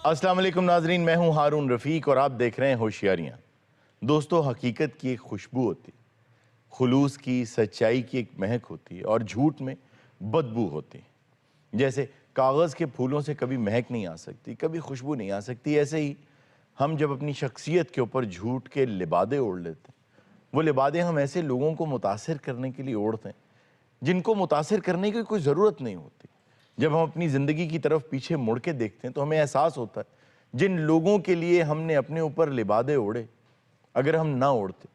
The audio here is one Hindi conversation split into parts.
अस्सलाम वालेकुम नाजरीन, मैं हूं हारून रफ़ीक और आप देख रहे हैं होशियारियां। दोस्तों, हकीकत की एक खुशबू होती है, खुलूस की, सच्चाई की एक महक होती है और झूठ में बदबू होती है। जैसे कागज़ के फूलों से कभी महक नहीं आ सकती, कभी खुशबू नहीं आ सकती, ऐसे ही हम जब अपनी शख्सियत के ऊपर झूठ के लिबादे ओढ़ लेते हैं, वो लिबादे हम ऐसे लोगों को मुतासिर करने के लिए ओढ़ते हैं जिनको मुतासिर करने की कोई ज़रूरत नहीं होती। जब हम अपनी ज़िंदगी की तरफ पीछे मुड़ के देखते हैं तो हमें एहसास होता है जिन लोगों के लिए हमने अपने ऊपर लिबादे ओढ़े, अगर हम ना ओढ़ते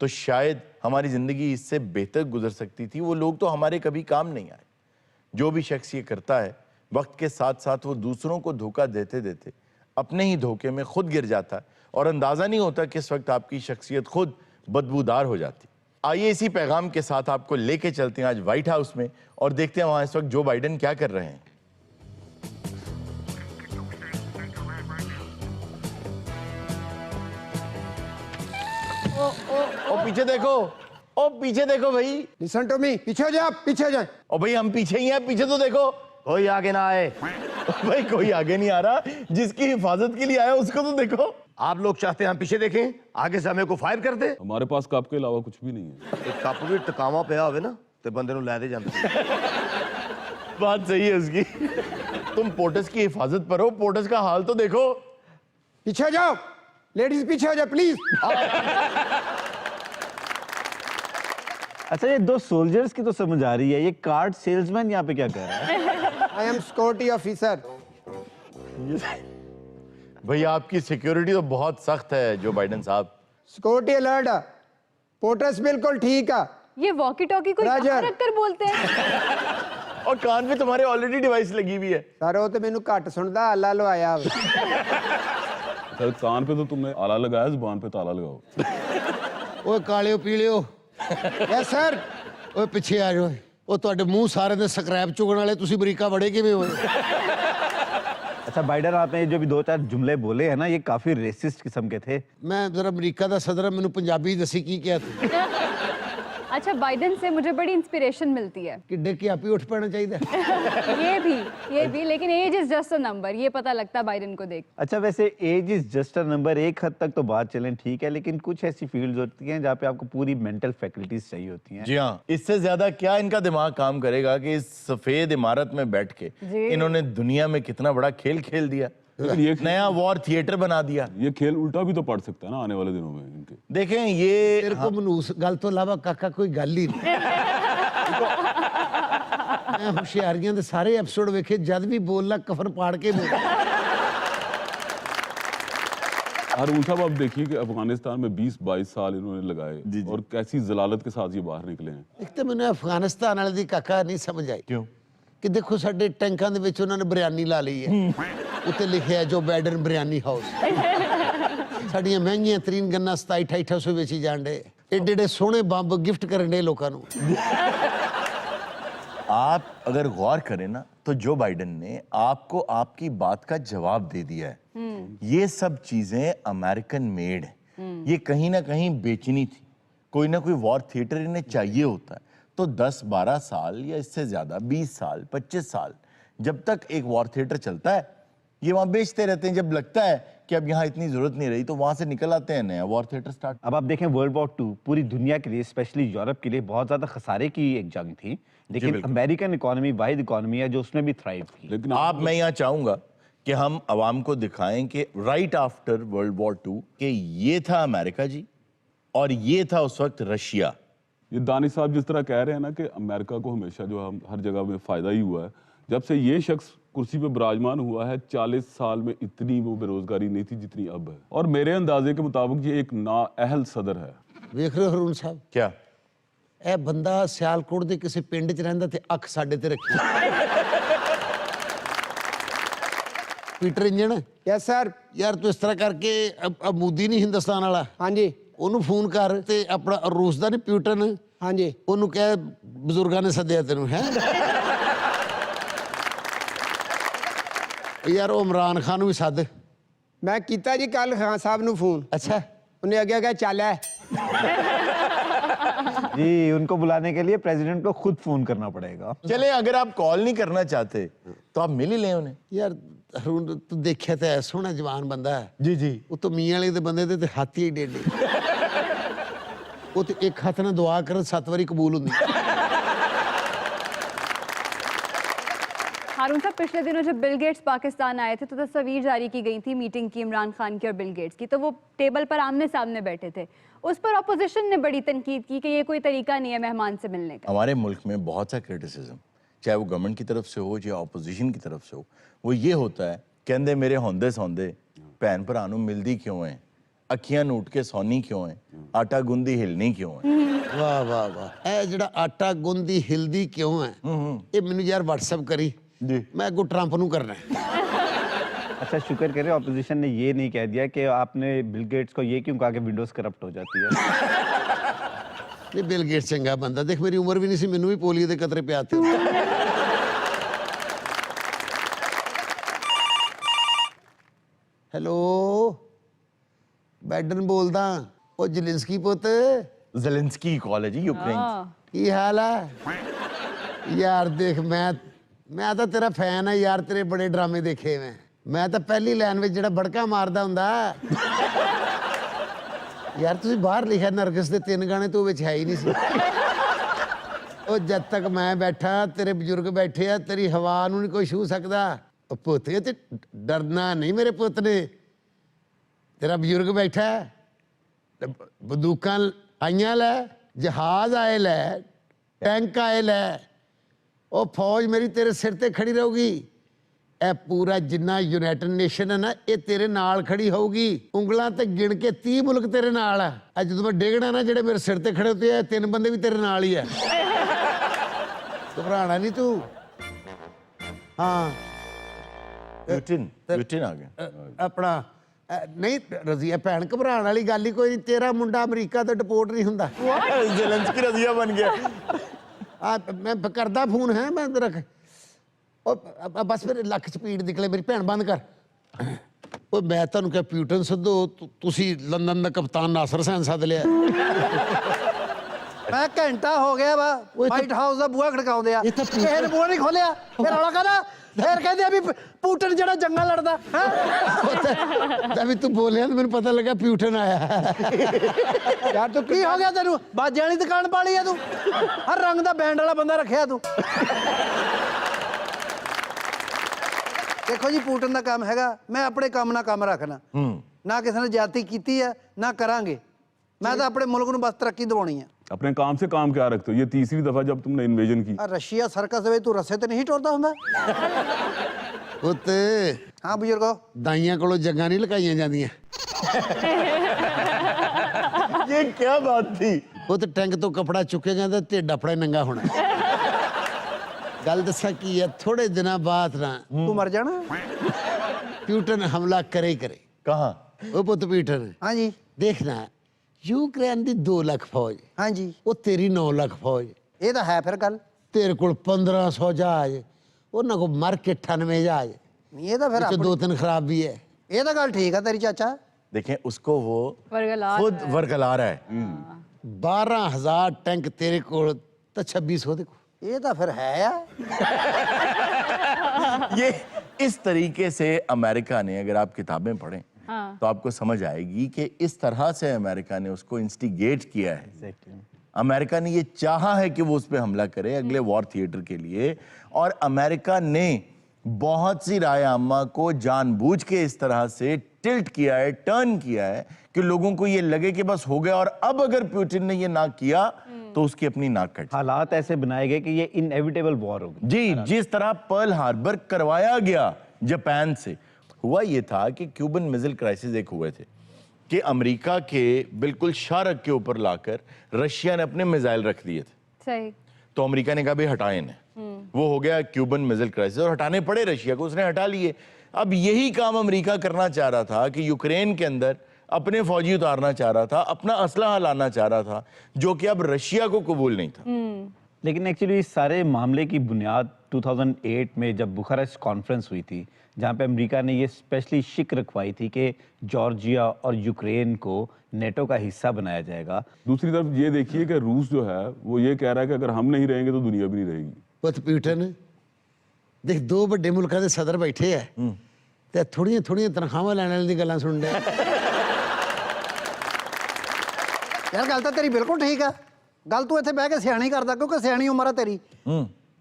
तो शायद हमारी ज़िंदगी इससे बेहतर गुजर सकती थी। वो लोग तो हमारे कभी काम नहीं आए। जो भी शख्स ये करता है, वक्त के साथ साथ वो दूसरों को धोखा देते देते अपने ही धोखे में खुद गिर जाता है और अंदाज़ा नहीं होता किस वक्त आपकी शख्सियत खुद बदबूदार हो जाती। आइए इसी पैगाम के साथ आपको लेके चलते हैं आज व्हाइट हाउस में और देखते हैं वहां इस वक्त जो बाइडेन क्या कर रहे हैं। ओ पीछे देखो, ओ पीछे देखो भाई। लिसन टू मी, पीछे हो जाओ, पीछे हो जाओ। ओ भाई हम पीछे ही हैं, पीछे तो देखो। कोई आगे ना आए। भाई कोई आगे नहीं आ रहा, जिसकी हिफाजत के लिए आया उसको तो देखो। आप लोग चाहते हैं हम पीछे देखें, आगे से हमें को फायर कर दे? हमारे पास कप के अलावा कुछ भी नहीं है। एक कप भी टकावा पे आवे ना ते बंदे नु लै दे जांदे। बात सही है उसकी। तुम पोर्टस की हिफाजत पर हो, पोर्टस का हाल तो देखो। पीछे हो जाओ, लेडीज पीछे हो जाओ प्लीज। अच्छा, ये दो सोल्जर्स की तो समझ आ रही है, ये कार्ड सेल्समैन यहाँ पे क्या कर रहा है? I am security officer. भैया आपकी सिक्योरिटी तो बहुत सख्त है जो बाइडेन साहब। Security alert. पोर्टस बिल्कुल ठीक है। ये वॉकी टॉकी को कहाँ रख कर बोलते हैं? और कान पे तुम्हारे ऑलरेडी डिवाइस लगी हुई है। सर वो तो मैनू घट सुनदा, आला लवाया। सर कान पे तो तुमने आला लगाया, जुबान पे ताला लगाओ। ओए कालियो पीलियो, यस सर। ओए पिछे आ जाओ। ਉਹ ਤੁਹਾਡੇ ਮੂੰਹ ਸਾਰੇ ਦੇ ਸਕ੍ਰੈਪ ਚੁਗਣ ਵਾਲੇ ਤੁਸੀਂ ਅਮਰੀਕਾ ਬੜੇ ਕਿਵੇਂ ਹੋਏ? अच्छा बाइडन, आपने जो भी दो चार जुमले बोले हैं ना, ये काफी रेसिस्ट किस्म के थे। ਮੈਂ ਜ਼ਰਾ ਅਮਰੀਕਾ ਦਾ ਸਦਰ ਮੈਨੂੰ ਪੰਜਾਬੀ ਦੱਸੀ ਕੀ ਕਿਹਾ ਤੂੰ? अच्छा, बाइडेन से मुझे बड़ी इंस्पिरेशन मिलती है। ਕਿ ਡਿੱਗ ਕੇ ਆਪੇ ਉੱਠ ਪੈਣਾ ਚਾਹੀਦਾ। ये भी, लेकिन age is just a number, ये पता लगता है बाइडेन को देख। अच्छा, वैसे age is just a number, एक हद तक तो बात चलें ठीक है, लेकिन कुछ ऐसी फील्ड्स होती हैं जहाँ पे आपको पूरी मेंटल फैकल्टीज चाहिए होती हैं। जी हाँ, इससे ज्यादा क्या इनका दिमाग काम करेगा कि इस सफेद इमारत में बैठ के इन्होंने दुनिया में कितना बड़ा खेल खेल दिया। ये नया वॉर थिएटर बना दिया। ये खेल उल्टा भी तो पड़ सकता है ना आने वाले दिनों में इनके। देखें ये ਤੇਰੇ ਕੋ ਮਨੂਸ ਗੱਲ ਤੋਂ ਇਲਾਵਾ ਕਾਕਾ ਕੋਈ ਗੱਲ ਹੀ ਨਹੀਂ। ਮੈਂ ਹੁਸ਼ਿਆਰੀਆਂ ਦੇ ਸਾਰੇ ਐਪੀਸੋਡ ਵੇਖੇ, ਜਦ ਵੀ ਬੋਲਣਾ ਕਫਨ ਪਾੜ ਕੇ ਬੋਲ। हारून साहब, आप देखिए कि अफगानिस्तान में 20-22 साल इन्होंने लगाए और कैसी जलालत के साथ ये बाहर निकले हैं। ਇੱਕ ਤਾਂ ਮੈਨੂੰ ਅਫਗਾਨਿਸਤਾਨ ਵਾਲੇ ਦੀ ਕਾਕਾ ਨਹੀਂ ਸਮਝ ਆਈ। क्यों? ਕਿ ਦੇਖੋ ਸਾਡੇ ਟੈਂਕਾਂ ਦੇ ਵਿੱਚ ਉਹਨਾਂ ਨੇ ਬਿਰਿਆਨੀ ਲਾ ਲਈ ਹੈ, ਉੱਤੇ ਲਿਖਿਆ ਜੋ ਬਾਈਡਨ ਬਿਰਿਆਨੀ ਹਾਊਸ। ਸਾਡੀਆਂ ਮਹਿੰਗੀਆਂ ਤਰੀਨ ਗੰਨਾਂ 27-2800 ਵੇਚੀ ਜਾਣ ਡੇ, ਏਡੇ ਏਡੇ ਸੋਹਣੇ ਬੰਬ ਗਿਫਟ ਕਰਨ ਡੇ ਲੋਕਾਂ ਨੂੰ। आप अगर गौर करें ना तो जो बाइडेन ने आपको आपकी बात का जवाब दे दिया है। ये सब चीजें अमेरिकन मेड है, ये कहीं ना कहीं बेचनी थी। कोई ना कोई वॉर थिएटर इन्हें चाहिए होता है, तो 10-12 साल या इससे ज्यादा 20 साल 25 साल जब तक एक वॉर थिएटर चलता है ये वहां बेचते रहते हैं। जब लगता है कि अब यहाँ इतनी जरूरत नहीं रही तो वहां से निकल आते हैं, नया वॉर थिएटर स्टार्ट। अब आप देखें, वर्ल्ड वॉर 2 पूरी दुनिया के लिए, स्पेशली यूरोप के लिए बहुत ज्यादा खसारे की एक जंग थी, लेकिन अमेरिकन इकोनॉमी वाहिद इकोनॉमी है जो उसमें भी थ्राइव की। लेकिन आप मैं यहाँ चाहूंगा कि हम अवाम को दिखाएं कि राइट आफ्टर वर्ल्ड वॉर 2 कि ये था अमेरिका जी और ये था उस वक्त रशिया। ये दानिश साहब जिस तरह कह रहे हैं ना कि अमेरिका को हमेशा जो हम हर जगह में फायदा ही हुआ है, जब से ये शख्स कुर्सी पे विराजमान हुआ है 40 साल में इतनी वो बेरोजगारी नहीं थी जितनी अब है। और मेरे अंदाजे के मुताबिक ये एक नाअहल सदर है। ਵੇਖ ਰਹੇ ਹੋ ਹਰੂਨ ਸਾਹਿਬ, क्या? ਇਹ ਬੰਦਾ ਸਿਆਲਕੋਟ ਦੇ ਕਿਸੇ ਪਿੰਡ 'ਚ ਰਹਿੰਦਾ ਤੇ ਅੱਖ ਸਾਡੇ ਤੇ ਰੱਖੀ। Peter engine, yes sir. ਯਾਰ ਤੂੰ ਇਸ ਤਰ੍ਹਾਂ ਕਰਕੇ ਮੋਦੀ ਨਹੀਂ ਹਿੰਦੁਸਤਾਨ ਵਾਲਾ, हाँ जी, ਉਹਨੂੰ ਫੋਨ ਕਰ ਤੇ ਆਪਣਾ ਰੂਸ ਦਾ ਨਹੀਂ ਪਿਊਟਨ, हाँ जी। ਉਹਨੂੰ ਕਹਿ ਬਜ਼ੁਰਗਾਂ ਨੇ ਸੱਦਿਆ ਤੈਨੂੰ ਹੈ। ਯਾਰ ਉਹ ਇਮਰਾਨ ਖਾਨ ਨੂੰ ਵੀ ਸੱਦ। मैं कीता जी कल खान साहब नू फोन, ਅੱਛਾ, उन्हें आगे क्या चल है। जी, उनको बुलाने के लिए प्रेसिडेंट को खुद फोन करना पड़ेगा। चले, अगर आप कॉल नहीं करना चाहते तो आप मिल ही लें उन्हें। यार ਹਰੂਨ ਤੂੰ ਦੇਖਿਆ ਤਾਂ ਐ ਸੋਹਣਾ ਜਵਾਨ ਬੰਦਾ ਹੈ जी जी ਉਹ ਤੋਂ ਮੀਆਂ ਵਾਲੇ ਦੇ ਬੰਦੇ ਦੇ ਤੇ ਹਾਥੀ ਹੀ ਡੇਡੇ ਉਹ ਤੇ ਇੱਕ ਹੱਥ ਨਾਲ ਦੁਆ ਕਰਨ 7 ਵਾਰੀ ਕਬੂਲ ਹੁੰਦੀ हारून साहब, पिछले दिनों जब बिल गेट्स पाकिस्तान आए थे तो तस्वीर जारी की गई थी मीटिंग की इमरान खान की और बिल गेट्स की, तो वो टेबल पर आमने सामने बैठे थे। उस पर अपोजिशन ने बड़ी तनकीद की कि ये कोई तरीका नहीं है मेहमान से मिलने का। हमारे मुल्क में बहुत सा क्रिटिसिज्म, चाहे वो गवर्नमेंट की तरफ से हो या अपोजिशन की तरफ से हो, वो ये होता है कहते मेरे होंदे सौंदे भैन भरा नूं मिलदी क्यों है, अखियां नूट के सौनी क्यों है, आटा गुंदी हिलनी क्यों है। ਵਾਹ ਵਾਹ ਵਾਹ ਇਹ ਜਿਹੜਾ ਆਟਾ ਗੁੰਦੀ ਹਿਲਦੀ ਕਿਉਂ ਹੈ ਇਹ ਮੈਨੂੰ ਯਾਰ WhatsApp ਕਰੀ जी ਮੈਂ ਅੱਗੋਂ ਟਰੰਪ ਨੂੰ ਕਰਨਾ ਹੈ अच्छा शुक्र करें ऑपोजिशन ने ये नहीं कह दिया कि आपने बिल गेट्स को ये क्यों कहा कि विंडोज करप्ट हो जाती है। ਨਹੀਂ ਬਿਲ ਗੇਟਸ ਚੰਗਾ ਬੰਦਾ ਦੇਖ ਮੇਰੀ ਉਮਰ ਵੀ ਨਹੀਂ ਸੀ ਮੈਨੂੰ ਵੀ ਪੋਲੀਓ ਦੇ ਕਤਰੇ ਪਿਆਤੇ ਹੈਲੋ ਬੈਡਨ ਬੋਲਦਾ ਉਹ ਜਲਿੰਸਕੀ ਪੁੱਤ ज़ेलेंस्की कॉल है जी यूक्रेन हाँ। ਕੀ ਹਾਲ ਹੈ ਯਾਰ ਦੇਖ ਮੈਂ ਤਾਂ ਤੇਰਾ ਫੈਨ ਆ ਯਾਰ ਤੇਰੇ ਬੜੇ ਡਰਾਮੇ ਦੇਖੇ ਮੈਂ ਤਾਂ ਪਹਿਲੀ ਲਾਈਨ ਵਿੱਚ ਜਿਹੜਾ ਬੜਕਾ ਮਾਰਦਾ ਹੁੰਦਾ ਯਾਰ ਤੁਸੀਂ ਬਾਹਰ ਲਿਖਿਆ ਨਰਗਿਸ ਦੇ 3 ਗਾਣੇ ਤੋਂ ਵਿੱਚ ਹੈ ਹੀ ਨਹੀਂ ਸੀ ਉਹ ਜਦ ਤੱਕ ਮੈਂ ਬੈਠਾ ਤੇਰੇ ਬਜ਼ੁਰਗ ਬੈਠੇ ਆ ਤੇਰੀ ਹਵਾ ਨੂੰ ਨਹੀਂ ਕੋਈ ਛੂ ਸਕਦਾ ਉਹ ਪੁੱਤ ਇਹ ਤੇ ਡਰਨਾ ਨਹੀਂ ਮੇਰੇ ਪੁੱਤ ਨੇ ਤੇਰਾ ਬਜ਼ੁਰਗ ਬੈਠਾ ਹੈ, ਤੇ ਬੰਦੂਕਾਂ ਆਈਆਂ ਲੈ ਜਹਾਜ਼ ਆਏ ਲੈ ਟੈਂਕ ਆਏ ਲੈ ਉਹ ਫੌਜ ਮੇਰੀ ਤੇਰੇ ਸਿਰ ਤੇ ਖੜੀ ਰਹੂਗੀ ਇਹ ਪੂਰਾ ਜਿੰਨਾ ਯੂਨਾਈਟਿਡ ਨੇਸ਼ਨ ਹੈ ਨਾ ਇਹ ਤੇਰੇ ਨਾਲ ਖੜੀ ਹੋਊਗੀ ਉਂਗਲਾਂ ਤੇ ਗਿਣ ਕੇ 30 ਮੁਲਕ ਤੇਰੇ ਨਾਲ ਆ ਅੱਜ ਜਦੋਂ ਮੈਂ ਡੇਗਣਾ ਨਾ ਜਿਹੜੇ ਮੇਰੇ ਸਿਰ ਤੇ ਖੜੇ ਹੁੰਦੇ ਆ 3 ਬੰਦੇ ਵੀ ਤੇਰੇ ਨਾਲ ਹੀ ਆ ਘਬਰਾਣਾ ਨਹੀਂ ਤੂੰ ਹਾਂ प्यूटिन प्यूटिन आ गया ਆਪਣਾ ਨਹੀਂ ਰਜ਼ੀਆ ਭੈਣ ਘਬਰਾਉਣ ਵਾਲੀ ਗੱਲ ਹੀ ਕੋਈ ਨਹੀਂ ਤੇਰਾ ਮੁੰਡਾ ਅਮਰੀਕਾ ਤੋਂ ਡਿਪੋਰਟ ਨਹੀਂ ਹੁੰਦਾ ज़ेलेंस्की रज़िया बन गया ਆ ਮੈਂ ਕਰਦਾ ਫੋਨ ਹੈ ਮੈਂ ਰੱਖ ਉਹ ਬਸ ਫਿਰ ਲੱਖ ਚ ਪੀੜ ਨਿਕਲੇ ਮੇਰੀ ਭੈਣ ਬੰਦ ਕਰ ਉਹ ਮੈਂ ਤੁਹਾਨੂੰ ਕਿਹਾ ਪਿਊਟਨ ਸੱਦੋ ਤੁਸੀਂ ਲੰਡਨ ਦਾ ਕਪਤਾਨ ਨਾਸਰ ਹੁਸੈਨ ਸੱਦ ਲਿਆ ਮੈਂ ਘੰਟਾ ਹੋ ਗਿਆ ਵਾ ਓਏ ਤਾਂ- ਵਾਈਟ ਹਾਊਸ ਦਾ ਬੂਹਾ ਖੜਕਾਉਂਦੇ ਆ ਇਹ ਤਾਂ ਪੂਟਨ- ਕਿਸੇ ਨੇ ਬੂਹਾ ਨਹੀਂ ਖੋਲਿਆ ਫਿਰ ਰੌਲਾ ਕਾਹਦਾ ਫਿਰ ਕਹਿੰਦੇ ਆ ਵੀ ਪੂਟਨ ਜਿਹੜਾ ਜੰਗਾਂ ਲੜਦਾ ਹੈ ਤਾਂ ਵੀ ਤੂੰ ਬੋਲਿਆ ਤਾਂ ਮੈਨੂੰ ਪਤਾ ਲੱਗਾ ਪਿਊਟਨ ਆਇਆ ਯਾਰ ਤੂੰ ਕੀ ਹੋ ਗਿਆ ਤੈਨੂੰ ਬਾਜੇ ਵਾਲੀ ਦੁਕਾਨ ਪਾ ਲਈ ਆ ਤੂੰ ਹਰ ਰੰਗ ਦਾ ਬੈਂਡ ਵਾਲਾ ਬੰਦਾ ਰੱਖਿਆ ਤੂੰ ਦੇਖੋ ਜੀ ਪੂਟਨ ਦਾ ਕੰਮ ਹੈਗਾ ਮੈਂ ਆਪਣੇ ਕੰਮ ਨਾਲ ਕੰਮ ਰੱਖਣਾ ਨਾ ਕਿਸੇ ਨੇ ਜਾਤੀ ਕੀਤੀ ਹੈ ਨਾ ਕਰਾਂਗੇ ਮੈਂ ਤਾਂ ਆਪਣੇ ਮੁਲਕ ਨੂੰ ਬਸ ਤਰੱਕੀ ਦਿਵਾਉਣੀ ਆ अपने काम से काम क्या रखते हो? ये तीसरी दफा जब तुमने इन्वेजन की। ਆ ਰਸ਼ੀਆ ਸਰਕਸ ਵਿੱਚ ਤੂੰ ਰਸੇ ਤੇ ਨਹੀਂ ਟੁਰਦਾ ਹੁੰਦਾ ਪੁੱਤ ਹਾਂ ਬਜ਼ੁਰਗੋ ਦਾਈਆਂ ਕੋਲੋਂ ਜੰਗਾਂ ਨਹੀਂ ਲਕਾਈਆਂ ਜਾਂਦੀਆਂ ये क्या बात थी। ਉਹ ਤੇ ਟੈਂਕ ਤੋਂ ਕਪੜਾ ਚੁੱਕੇਗਾ ਤਾਂ ਢਿੱਡ ਆਪਣਾ ਹੀ ਨੰਗਾ ਹੋਣਾ ਗੱਲ ਦੱਸਾਂ ਕੀ ਹੈ ਥੋੜੇ ਦਿਨਾਂ ਬਾਅਦ ਨਾ ਤੂੰ ਮਰ ਜਾਣਾ ਪਿਊਟਨ ਹਮਲਾ ਕਰੇ ਹੀ ਕਰੇ कहाँ ਉਹ ਪੁੱਤ ਪਿਊਟਨ ਹਾਂਜੀ ਦੇਖਣਾ ਯੂਕਰੇਨ ਦੀ 2 ਲੱਖ ਫੌਜ ਹਾਂਜੀ ਉਹ ਤੇਰੀ 9 ਲੱਖ ਫੌਜ ਇਹ ਤਾਂ ਹੈ ਫਿਰ ਗੱਲ ਤੇਰੇ ਕੋਲ 1500 ਜਹਾਜ਼ ਉਹਨਾਂ ਕੋਲ ਮਰ ਕੇ 98 ਜਹਾਜ਼ ਨਹੀਂ ਇਹ ਤਾਂ ਫਿਰ ਵਿੱਚ ਆਪਣੀ- 2-3 ਖਰਾਬ ਵੀ ਹੈ ਇਹ ਤਾਂ ਗੱਲ ਠੀਕ ਆ ਤੇਰੀ ਚਾਚਾ देखें उसको वो वर्गला खुद वर्गला रहा है 12000 ਟੈਂਕ ਤੇਰੇ ਕੋਲ ਤਾਂ 2600 ਦੇ ਕੋਲ ਇਹ ਤਾਂ ਫਿਰ ਹੈ ਆ ये इस तरीके से अमेरिका ने अगर आप किताबें पढ़ें हाँ। तो आपको समझ आएगी कि इस तरह से अमेरिका ने उसको इंस्टिगेट किया है। अमेरिका ने ये चाहा है कि वो उस पर हमला करे अगले वॉर थिएटर के लिए, और अमेरिका ने बहुत सी राय आमा को जानबूझ के इस तरह से टिल्ट किया है, टर्न किया है कि लोगों को ये लगे कि बस हो गया, और अब अगर पुतिन ने ये ना किया तो उसकी अपनी नाक कट। हालात ऐसे बनाए गए कि ये इनएविटेबल वॉर होगी। जी, जिस तरह पर्ल हार्बर करवाया गया जापान से, हुआ ये था कि क्यूबन मिसाइल क्राइसिस एक हुए थे कि अमेरिका के बिल्कुल शारक के ऊपर लाकर रशिया ने अपने मिसाइल रख दिए थे, सही। तो अमेरिका ने कहा भाई हटाए इन्हें। वो हो गया क्यूबन मिसाइल क्राइसिस, और हटाने पड़े रशिया को, उसने हटा लिए। अब यही काम अमेरिका करना चाह रहा था कि यूक्रेन के अंदर अपने फौजी उतारना चाह रहा था, अपना असलहा लाना चाह रहा था, जो कि अब रशिया को कबूल नहीं था। लेकिन एक्चुअली इस सारे मामले की बुनियाद 2008 में जब बुखारेस्ट कॉन्फ्रेंस हुई थी, जहाँ पे अमेरिका ने ये स्पेशली शिक रखवाई थी कि जॉर्जिया और यूक्रेन को नेटो का हिस्सा बनाया जाएगा। दूसरी तरफ ये देखिए कि रूस जो है वो ये कह रहा है कि अगर हम नहीं रहेंगे तो दुनिया भी नहीं रहेगी। ਪੁੱਤ ਪਿਊਟਨ ਦੇਖ 2 ਵੱਡੇ ਮੁਲਕਾਂ ਦੇ ਸਦਰ ਬੈਠੇ ਆ ਤੇ ਥੋੜੀਆਂ ਥੋੜੀਆਂ ਤਨਖਾਹਾਂ ਲੈਣ ਵਾਲੀ ਦੀ ਗੱਲਾਂ ਸੁਣ ਰਿਹਾ। ਯਾਰ ਗੱਲ ਤਾਂ ਤੇਰੀ ਬਿਲਕੁਲ ਠੀਕ ਆ। ਗੱਲ ਤੂੰ ਇੱਥੇ ਬਹਿ ਕੇ ਸਿਆਣੀ ਕਰਦਾ ਕਿਉਂਕਿ ਸਿਆਣੀ ਉਮਰ ਆ ਤੇਰੀ।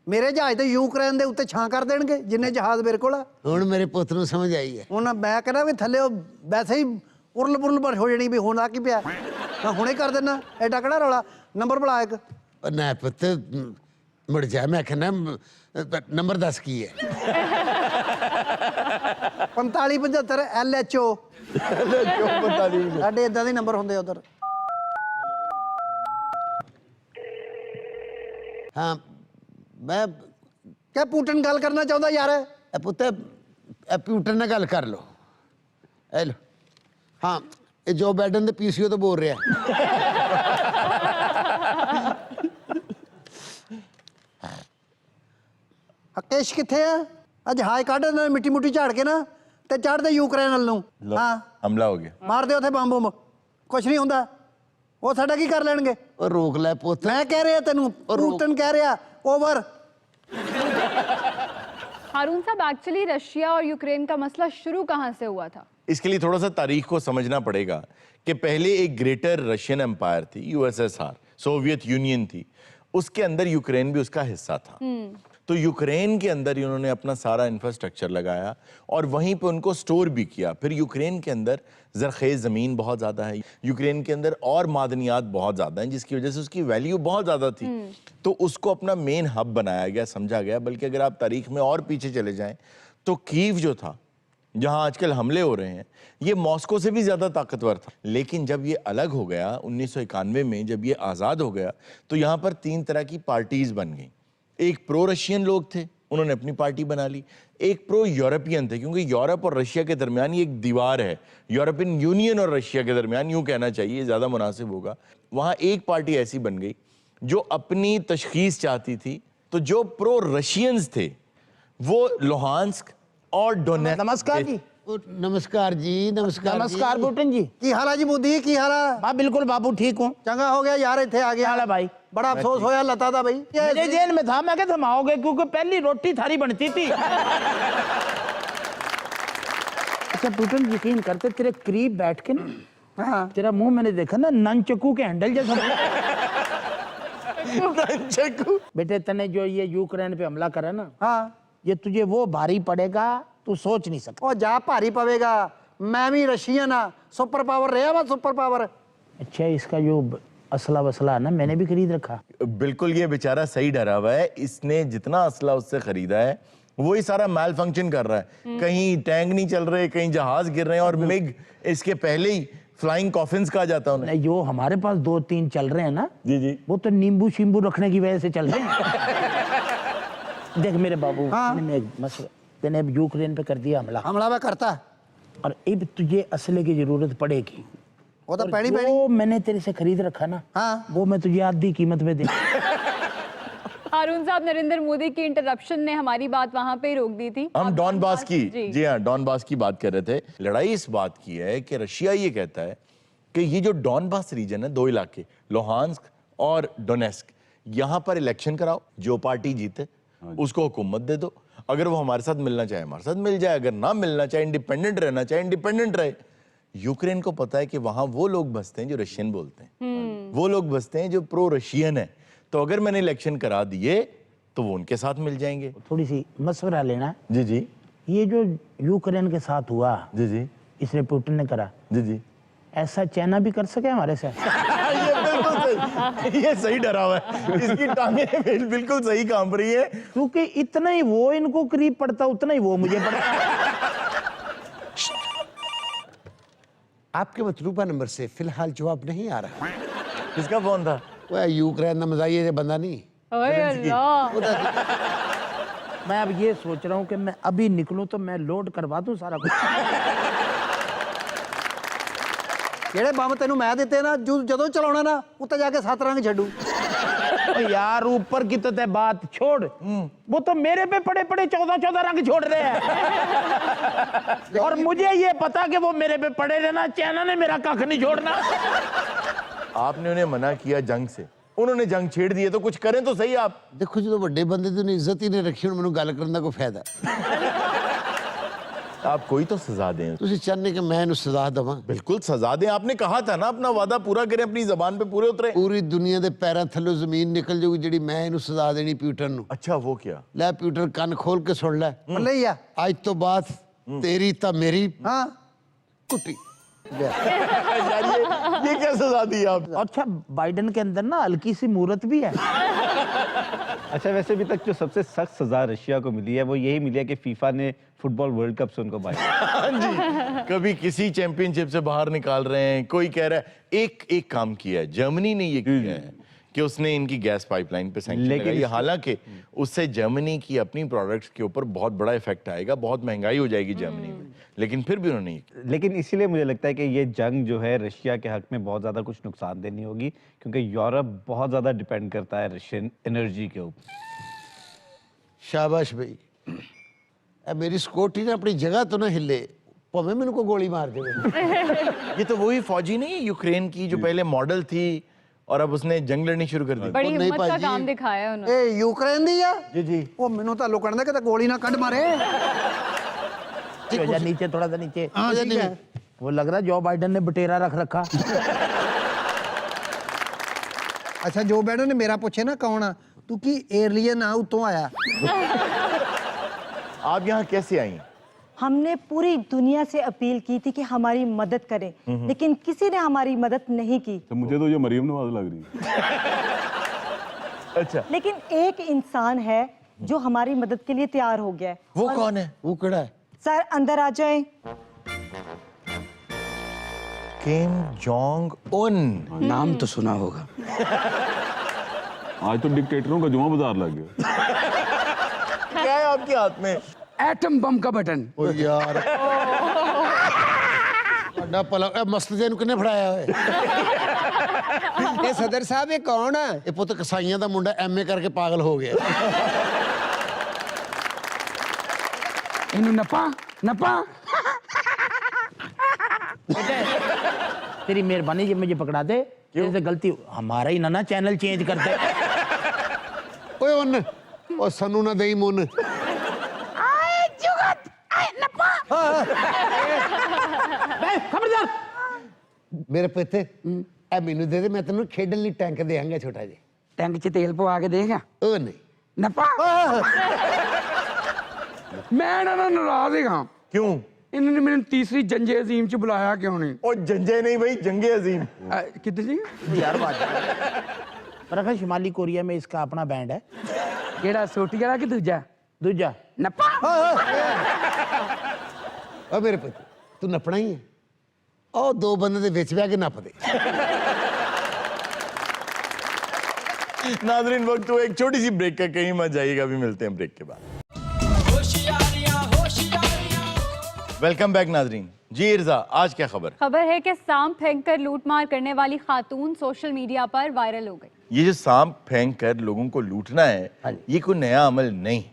ਮੇਰੇ ਜਹਾਜ਼ ਤੇ ਯੂਕਰੇਨ ਦੇ ਉੱਤੇ ਛਾਂ ਕਰ ਦੇਣਗੇ ਜਿੰਨੇ ਜਹਾਜ਼ ਮੇਰੇ ਕੋਲ ਆ। ਹੁਣ ਮੇਰੇ ਪੁੱਤ ਨੂੰ ਸਮਝ ਆਈ ਹੈ। ਹੁਣ ਮੈਂ ਕਹਿੰਦਾ ਵੀ ਥੱਲੇ ਉਹ ਵੈਸੇ ਹੀ ਉਰਲ ਪੁਰਲ ਹੋ ਜਾਣੀ ਵੀ ਹੁਣ ਆ ਕੀ ਪਿਆ। ਮੈਂ ਹੁਣੇ ਕਰ ਦਿੰਦਾ ਐਡਾ ਕਿਹੜਾ ਰੌਲਾ। ਨੰਬਰ ਬੁਲਾ ਇੱਕ। ਉਹ ਨਾ ਪੁੱਤ ਮੁੜ ਜਾ। ਮੈਂ ਕਹਿੰਦਾ ਨੰਬਰ ਦੱਸ ਕੀ ਹੈ। 4575 LHO ਸਾਡੇ ਇਦਾਂ ਦੇ ਨੰਬਰ ਹੁੰਦੇ ਉਧਰ। ਹਾਂ ਮੈਂ ਕਿਆ ਪੁਟਨ ਗੱਲ ਕਰਨਾ ਚਾਹੁੰਦਾ ਯਾਰ। ਇਹ ਪੁੱਤ ਕੰਪਿਊਟਰ ਨਾਲ ਗੱਲ ਕਰ ਲਓ। ਇਹ ਲਓ। ਹਾਂ ਇਹ ਜੋ ਬਾਈਡਨ ਦੇ ਪੀਸੀਓ ਤੋਂ ਬੋਲ ਰਿਹਾ। ਹਕੇਸ਼ ਕਿੱਥੇ ਆ? ਅੱਜ ਹਾਈ ਕੱਢ ਨਾ ਮਿੱਟੀ ਮੁੱਟੀ ਝਾੜ ਕੇ ਨਾ ਤੇ ਚੜ੍ਹਦੇ ਯੂਕਰੇਨ ਵੱਲ ਨੂੰ। ਹਾਂ हमला हो गया। ਮਾਰ ਦੇ ਉੱਥੇ ਬੰਬ ਬੰਬ। ਕੁਛ ਨਹੀਂ ਹੁੰਦਾ। ਉਹ ਸਾਡਾ ਕੀ ਕਰ ਲੈਣਗੇ? ਉਹ ਰੋਕ ਲੈ ਪੁੱਤ। ਮੈਂ ਕਹਿ ਰਿਹਾ ਤੈਨੂੰ ਪੁਟਨ ਕਹਿ ਰਿਹਾ ਓਵਰ। हारून साहब, एक्चुअली रशिया और यूक्रेन का मसला शुरू कहाँ से हुआ था? इसके लिए थोड़ा सा तारीख को समझना पड़ेगा कि पहले एक ग्रेटर रशियन एम्पायर थी, यूएसएसआर, सोवियत यूनियन थी। उसके अंदर यूक्रेन भी उसका हिस्सा था। तो यूक्रेन के अंदर इन्होंने अपना सारा इंफ्रास्ट्रक्चर लगाया और वहीं पे उनको स्टोर भी किया। फिर यूक्रेन के अंदर ज़रख़ेज़ ज़मीन बहुत ज़्यादा है, यूक्रेन के अंदर और मादनियात बहुत ज़्यादा हैं, जिसकी वजह से उसकी वैल्यू बहुत ज़्यादा थी। तो उसको अपना मेन हब बनाया गया, समझा गया। बल्कि अगर आप तारीख में और पीछे चले जाएं तो कीव जो था, जहाँ आजकल हमले हो रहे हैं, ये मॉस्को से भी ज़्यादा ताकतवर था। लेकिन जब ये अलग हो गया 1991 में, जब ये आज़ाद हो गया, तो यहाँ पर 3 तरह की पार्टीज़ बन गई। एक प्रो रशियन लोग थे, उन्होंने अपनी पार्टी बना ली। एक प्रो यूरोपियन थे, क्योंकि यूरोप और रशिया के दरमियान ये एक दीवार है, यूरोपियन यूनियन और रशिया के दरमियान, यूं कहना चाहिए, ज़्यादा मुनासिब होगा। वहाँ एक पार्टी ऐसी बन गई जो अपनी तशखीस चाहती थी। तो जो प्रो रशियंस थे वो लुहांस्क और डोनेट्स्क। नमस्कार जी। ਉਹ ਨਮਸਕਾਰ ਜੀ। ਨਮਸਕਾਰ नमस्कार पुटन जी। ਕੀ ਹਾਲ ਆ ਜੀ ਮੋਦੀ? ਕੀ ਹਾਲ ਆ? हाँ बिल्कुल बाबू ठीक हूँ। ਚੰਗਾ ਹੋ ਗਿਆ ਯਾਰ ਇੱਥੇ ਆ ਗਿਆ। हाल है भाई? बड़ा अफसोस होया लता दा भाई। मेरे जेल में था, मैं क्या थमाओगे, क्योंकि पहली रोटी थारी बनती थी। अच्छा पुटन, यकीन करते तेरे करीब बैठ के ना, हाँ तेरा मुंह मैंने देखा ना ननचक्कू के हैंडल जैसा। बेटे तने जो ये यूक्रेन पे हमला करा ना, हाँ ये तुझे वो भारी पड़ेगा, तू सोच नहीं सकता। ਉਹ ਜਾ ਭਾਰੀ ਪਵੇਗਾ। ਮੈਂ ਵੀ ਰਸ਼ੀਅਨ ਆ, ਸੁਪਰ ਪਾਵਰ ਰਿਹਾ ਵਾ ਸੁਪਰ पावर। अच्छा इसका जो असला वसला है ना, मैंने भी खरीद रखा। बिल्कुल, ये बेचारा सही डरा हुआ है। इसने जितना असला उससे खरीदा है वही सारा मैल फंक्शन कर रहा है। कहीं टैंक नहीं चल रहे, कहीं जहाज गिर रहे हैं, और मिग इसके पहले ही फ्लाइंग कॉफिन्स कहा जाता है उन्हें। नहीं, जो हमारे पास 2-3 चल रहे हैं ना, जी जी, वो तो नींबू शींबू रखने की वजह से चल रहे हैं। देख मेरे बाबू, तूने अब यूक्रेन पे कर दिया हमला, हमला मैं करता। और अब तुझे असले की जरूरत पड़ेगी। वो तो और पैनी जो मैंने तेरे से खरीद रखा ना, हाँ। वो मैं तुझे आधी कीमत में दे। हारून साहब, नरेंद्र मोदी की इंटरप्शन ने हमारी बात वहां पे ही रोक दी थी। हम डॉनबास की, जी हाँ, डॉनबास की बात कर रहे थे। लड़ाई इस बात की है कि रशिया ये कहता है कि ये जो डॉनबास रीजन है, 2 इलाके लुहांस्क और डोनेस्क, यहाँ पर इलेक्शन कराओ, जो पार्टी जीते उसको हुकूमत दे दो। अगर वो हमारे साथ मिलना चाहे हमारे साथ मिल जाए, अगर ना मिलना चाहे, इंडिपेंडेंट रहना चाहे इंडिपेंडेंट रहे। यूक्रेन को पता है कि वहां वो लोग बसते हैं जो रशियन बोलते हैं, वो लोग बसते हैं जो प्रो रशियन है। तो अगर मैंने इलेक्शन करा दिए तो वो उनके साथ मिल जाएंगे। थोड़ी सी मशवरा लेना। जी जी, ये जो यूक्रेन के साथ हुआ, जी जी, इसने पुतिन ने करा, जी जी, ऐसा चाइना भी कर सके हमारे साथ? ये बिल्कुल सही, ये सही डरा हुआ है। इसकी टांगें बिल्कुल सही काम रही है। क्योंकि इतना ही वो इनको करीब पड़ता, उतना ही वो मुझे पड़ता। आपके मतलूबा नंबर से फिलहाल जवाब नहीं आ रहा। किसका फोन था? वह यूक्रेन का मजाइए से बंदा नहीं। ओए अल्लाह। मैं अब ये सोच रहा हूँ कि मैं अभी निकलूं तो मैं लोड करवा दूं सारा कुछ। ਜਿਹੜੇ ਬੰਬ ਤੈਨੂੰ ਮੈਂ ਦਿੱਤੇ ਨਾ, ਜਦੋਂ ਚਲਾਉਣਾ ਨਾ ਉੱਤੇ ਜਾ ਕੇ 7 रंग ਛੱਡੂ। यार ऊपर की तो बात छोड़, वो तो मेरे पे पड़े पड़े 14 रंग छोड़ रहे हैं। और मुझे ये पता कि वो मेरे पे पड़े रहना, चाइना ने मेरा कख नहीं छोड़ना। आपने उन्हें मना किया जंग से, उन्होंने जंग छेड़ दी है, तो कुछ करें तो सही आप। देखो जो बड़े बंदे की इज्जत ही नहीं रखी, मैंने गल करने का कोई फायदा। आप कोई तो सजा दें, ਤੁਸੀਂ ਚਾਹੁੰਦੇ ਕਿ ਮੈਂ ਇਹਨੂੰ ਸਜ਼ਾ ਦੇਵਾਂ? बिल्कुल सजा दें। आपने कहा था ना अपना वादा पूरा करें, अपनी जबान पे पूरे उतरे। ਪੂਰੀ ਦੁਨੀਆ ਦੇ ਪੈਰਾਂ ਥੱਲੋਂ ਜ਼ਮੀਨ ਨਿਕਲ ਜਾਊਗੀ ਜਿਹੜੀ ਮੈਂ ਇਹਨੂੰ ਸਜ਼ਾ ਦੇਣੀ ਪਿਊਟਰ ਨੂੰ। अच्छा वो क्या? ਲੈ ਪਿਊਟਰ ਕੰਨ ਖੋਲ ਕੇ ਸੁਣ ਲੈ, ਬੱਲੇ ਹੀ ਆ। ਅੱਜ ਤੋਂ ਬਾਅਦ ਤੇਰੀ ਤਾਂ ਮੇਰੀ ਹਾਂ ਕੁੱਟੀ। यार ये क्या सजा दी आप? अच्छा बाइडेन के अंदर ना हल्की सी मूर्त भी है। अच्छा वैसे अभी तक जो सबसे सख्त सजा रशिया को मिली है वो यही मिली है कि फीफा ने फुटबॉल वर्ल्ड कप से उनको बाहर। हाँ जी, कभी किसी चैंपियनशिप से बाहर निकाल रहे हैं, कोई कह रहा है एक काम किया है, जर्मनी ने ये किया है कि उसने इनकी गैस पाइपलाइन पे सैंक्शन लगाई। हालांकि उससे जर्मनी की अपनी प्रोडक्ट्स के ऊपर बहुत बड़ा इफेक्ट आएगा, बहुत महंगाई हो जाएगी जर्मनी में, लेकिन फिर भी उन्होंने लेकिन इसीलिए मुझे लगता है कि ये जंग जो है रशिया के हक में बहुत ज़्यादा कुछ नुकसान देनी होगी, क्योंकि यूरोप बहुत ज़्यादा डिपेंड करता है रशियन एनर्जी के ऊपर। शाबाश भाई, ਇਹ ਮੇਰੀ ਸਕੋਟੀ ਨੇ ਆਪਣੀ ਜਗ੍ਹਾ ਤੋਂ ਨਾ ਹਿੱਲੇ, ਭਾਵੇਂ ਮੈਨੂੰ ਕੋਈ ਗੋਲੀ ਮਾਰ ਦੇਵੇ। ये तो वही फौजी नहीं है यूक्रेन की जो पहले मॉडल थी और अब उसने जंग लड़नी शुरू कर दी। बड़ी नहीं हिम्मत का भाजी। काम दिखाया उन्होंने। ਇਹ ਯੂਕਰੇਨ ਦੀ ਆ? जी जी। ਉਹ ਮੈਨੂੰ ਤਾਂ ਲੁਕਣ ਦੇ ਕਿਤੇ ਗੋਲੀ ਨਾ ਕੱਢ ਮਾਰੇ। थोड़ा सा नीचे, थोड़ा सा नीचे। हाँ ठीक है। वो लग रहा है जो बाइडेन ने बटेरा रख रखा। ਅੱਛਾ ਜੋ ਬਾਈਡਨ ਨੇ ਮੇਰਾ ਪੁੱਛੇ ਨਾ ਕੌਣ ਆ, ਤੂੰ ਕੀ ਏਲੀਅਨ ਆ ਉਤੋਂ ਆਇਆ? आप यहाँ कैसे आई? हमने पूरी दुनिया से अपील की थी कि हमारी मदद करें, लेकिन किसी ने हमारी मदद नहीं की। तो मुझे तो ये मरियम नवाज लग रही है। अच्छा लेकिन एक इंसान है जो हमारी मदद के लिए तैयार हो गया है। वो कौन है? ਉਹ ਕਿਹੜਾ ਹੈ? सर अंदर आ जाएं। Kim Jong Un. नाम तो सुना होगा। आज तो डिक्टेटरों का जुआ बाजार लग गया। क्या है आपके हाथ में? एटम बम का बटन। ਓ ਯਾਰ ਤੁਹਾਡਾ ਭਲਾ ਇਹ ਮਸਤਜੇ ਨੂੰ ਕਿੰਨੇ ਫੜਾਇਆ ਹੋਏ? ये सदर साहब ये कौन है? ਇਹ ਪੁੱਤ ਕਸਾਈਆਂ ਦਾ ਮੁੰਡਾ ਐਮਏ ਕਰਕੇ ਪਾਗਲ ਹੋ ਗਿਆ। इन्हें नपा नपा। तेरी मेहरबानी जब मुझे पकड़ा दे, तेरे से गलती हमारा ही ना चैनल चेंज कर दे। ਓਏ ਉਹਨ ਉਹ ਸਾਨੂੰ ਨਾ ਦੇਈ ਮੁੰਨ। खबरदार। ਮੇਰੇ ਪੁੱਤੇ ਇਹ ਮੈਨੂੰ ਦੇ ਦੇ, ਮੈਂ ਤੈਨੂੰ ਖੇਡਣ ਲਈ ਟੈਂਕ ਦੇਵਾਂਗਾ ਛੋਟਾ ਜਿਹਾ। टैंक च तेल पवा के देगा। ਉਹ ਨਹੀਂ नपा। मैं ना नाराज ही क्यों? इन्होंने मैंने तीसरी जंजे अजीम च बुलाया क्यों नहीं? और जंजे नहीं भाई, जंगे अजीम। कितने जी? यार बात पर अगर शिमाली कोरिया में इसका अपना बैंड है। केड़ा सोटी वाला कि दूजा? दूजा नपा। ਓ ਮੇਰੇ ਪੁੱਤ ਤੂੰ ਨੱਪਣਾ ਹੀ ਹੈ, ਉਹ ਦੋ ਬੰਦੇ ਦੇ ਵਿੱਚ ਬਹਿ ਕੇ ਨੱਪ ਦੇ। नाजरीन वक्त हुआ एक छोटी सी ब्रेक का, कहीं मत जाइएगा, अभी मिलते हैं ब्रेक के बाद। वेलकम बैक नाजरीन। जी इर्जा, आज क्या खबर? खबर है कि सांप फेंक कर लूटमार करने वाली खातून सोशल मीडिया पर वायरल हो गई। ये जो सांप फेंक कर लोगों को लूटना है, ये कोई नया अमल नहीं,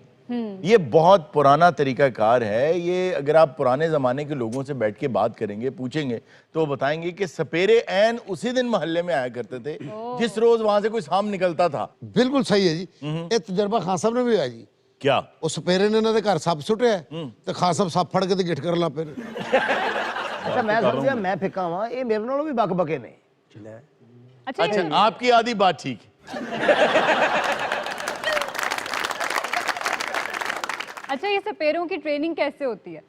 ये बहुत पुराना तरीकाकार है। ये अगर आप पुराने जमाने के लोगों से बैठ के बात करेंगे, पूछेंगे, तो वो बताएंगे कि सपेरे ऐन उसी दिन मोहल्ले में आया करते थे जिस रोज वहां से कोई सांप निकलता था। ਬਿਲਕੁਲ ਸਹੀ ਹੈ ਜੀ। ਇਹ ਤਜਰਬਾ ਖਾਨ ਸਾਹਿਬ ਨੇ ਵੀ ਹੋਇਆ ਜੀ। क्या? ਉਹ ਸਪੇਰੇ ਨੇ ਇਹਨਾਂ ਦੇ ਘਰ ਸੱਪ ਸੁੱਟਿਆ ਤੇ ਖਾਨ ਸਾਹਿਬ ਸੱਪ ਫੜ ਕੇ ਤੇ ਗਿੱਠ ਕਰਨ ਲੱਗ ਪਏ। अच्छा मैं समझा मैं फिका हुआ, ये मेरे नालों भी बक बके ने। अच्छा अच्छा ये- आपकी आधी बात ठीक है। अच्छा ये सपेरों की ट्रेनिंग कैसे होती है?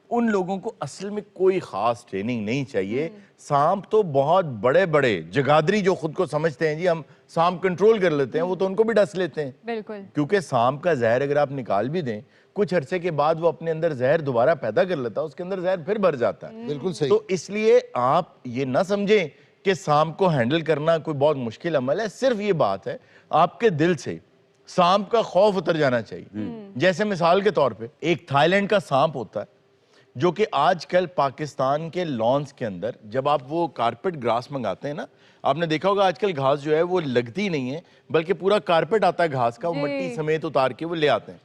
उन लोगों को असल में कोई खास ट्रेनिंग नहीं चाहिए। सांप तो बहुत बड़े बड़े जगादरी जो खुद को समझते हैं जी हम सांप कंट्रोल कर लेते हैं, वो तो उनको भी डस लेते हैं, बिल्कुल। क्योंकि सांप का जहर अगर आप निकाल भी दें, कुछ अरसे के बाद वो अपने अंदर जहर दोबारा पैदा कर लेता है, उसके अंदर जहर फिर भर जाता है। बिल्कुल सही। तो इसलिए आप ये ना समझें कि सांप को हैंडल करना कोई बहुत मुश्किल अमल है। सिर्फ ये बात है आपके दिल से सांप का खौफ उतर जाना चाहिए। जैसे मिसाल के तौर पे एक थाईलैंड का सांप होता है जो कि आजकल पाकिस्तान के लॉन्स के अंदर जब आप वो कारपेट ग्रास मंगाते हैं ना, आपने देखा होगा आजकल घास जो है वो लगती नहीं है, बल्कि पूरा कारपेट आता है घास का, वो मिट्टी समेत उतार के वो ले आते हैं।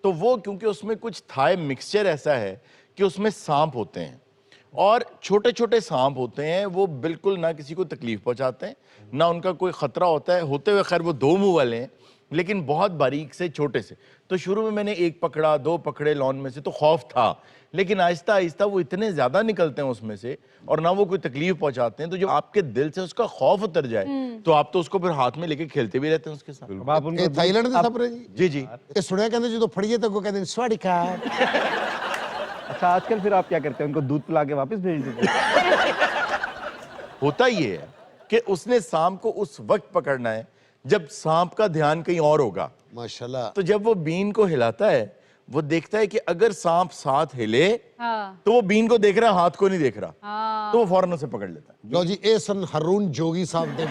तो वो क्योंकि उसमें कुछ थाई मिक्सचर ऐसा है कि उसमें सांप होते हैं और छोटे छोटे सांप होते हैं, वो बिल्कुल ना किसी को तकलीफ पहुंचाते हैं, ना उनका कोई खतरा होता है। होते हुए खैर वो दो मुंह वाले हैं, लेकिन बहुत बारीक से, छोटे से। तो शुरू में मैंने 1 पकड़ा, 2 पकड़े लॉन में से, तो खौफ था, लेकिन आहिस्ता आहिस्ता वो इतने ज्यादा निकलते हैं उसमें से, और ना वो कोई तकलीफ पहुंचाते हैं, तो जब आपके दिल से उसका खौफ उतर जाए तो आप तो उसको फिर हाथ में लेके खेलते भी रहते हैं उसके साथ। आप उनको ਇਹ ਥਾਈਲੈਂਡ ਦੇ ਸਪਰੇ ਜੀ जी जी। ਇਹ ਸੁਣਿਆ ਕਹਿੰਦੇ ਜਦੋਂ ਫੜੀਏ ਤਾਂ ਉਹ ਕਹਿੰਦੇ ਨੇ ਸਵਾੜੀ ਕਾ अच्छा आजकल फिर आप क्या करते हैं, उनको दूध पिला के वापस भेज देते हैं? होता ये है कि उसने सांप को उस वक्त पकड़ना है जब सांप का ध्यान कहीं और होगा। ਮਾਸ਼ਾਅੱਲਾ तो जब वो बीन को हिलाता है, वो देखता है कि अगर सांप साथ हिले हाँ तो वो बीन को देख रहा है, हाथ को नहीं देख रहा, तो वो फौरन उसे पकड़ लेता है। ਲਓ ਜੀ ਇਹ ਸਨ ਹरून जोगी ਸਾਹਿਬ ਦੇ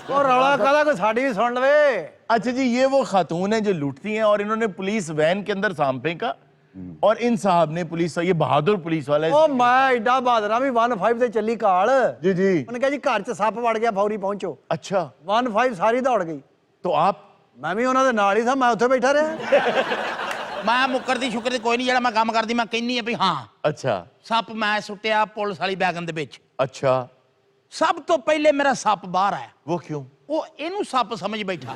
ਉਹ ਰੌਲਾ ਕਾਹਦਾ, ਕੋਈ ਸਾਡੀ ਵੀ ਸੁਣ ਲਵੇ। अच्छा जी, ये वो खातून है जो लूटती हैं, और इन्होंने पुलिस वैन के अंदर सांप फेंका, और इन साहब ने पुलिस, ये बहादुर पुलिस वाला है। ਉਹ ਮੈਂ ਐਡਾ ਬਹਾਦਰਾ ਵੀ 15 ਤੇ ਚੱਲੀ ਕਾਲ। जी जी। ਉਹਨੇ ਕਿਹਾ ਜੀ ਘਰ 'ਚ ਸੱਪ ਵੜ ਗਿਆ, ਫੌਰੀ ਪਹੁੰਚੋ। अच्छा, 15 ਸਾਰੀ ਦੌੜ ਗਈ। तो आप? ਮੈਂ ਵੀ ਉਹਨਾਂ ਦੇ ਨਾਲ ਹੀ ਸਾਂ, ਮੈਂ ਉੱਥੇ ਬੈਠਾ ਰਿਹਾ। ਮੈਂ ਮੁੱਕਰਦੀ ਸ਼ੁਕਰਦੀ ਕੋਈ ਨਹੀਂ, ਜਿਹੜਾ ਮੈਂ ਕੰਮ ਕਰਦੀ ਮੈਂ ਕਹਿੰਨੀ ਆ ਵੀ ਹਾਂ अच्छा ਸੱਪ ਮੈਂ ਸੁੱਟਿਆ ਪੁਲਿਸ ਵਾਲੀ ਬੈਗਨ ਦੇ ਵਿੱਚ। अच्छा, ਸਭ ਤੋਂ ਪਹਿਲੇ ਮੇਰਾ ਸੱਪ ਬਾਹਰ ਆਇਆ, वो क्यों? ਉਹ ਇਹਨੂੰ ਸੱਪ ਸਮਝ ਬੈਠਾ।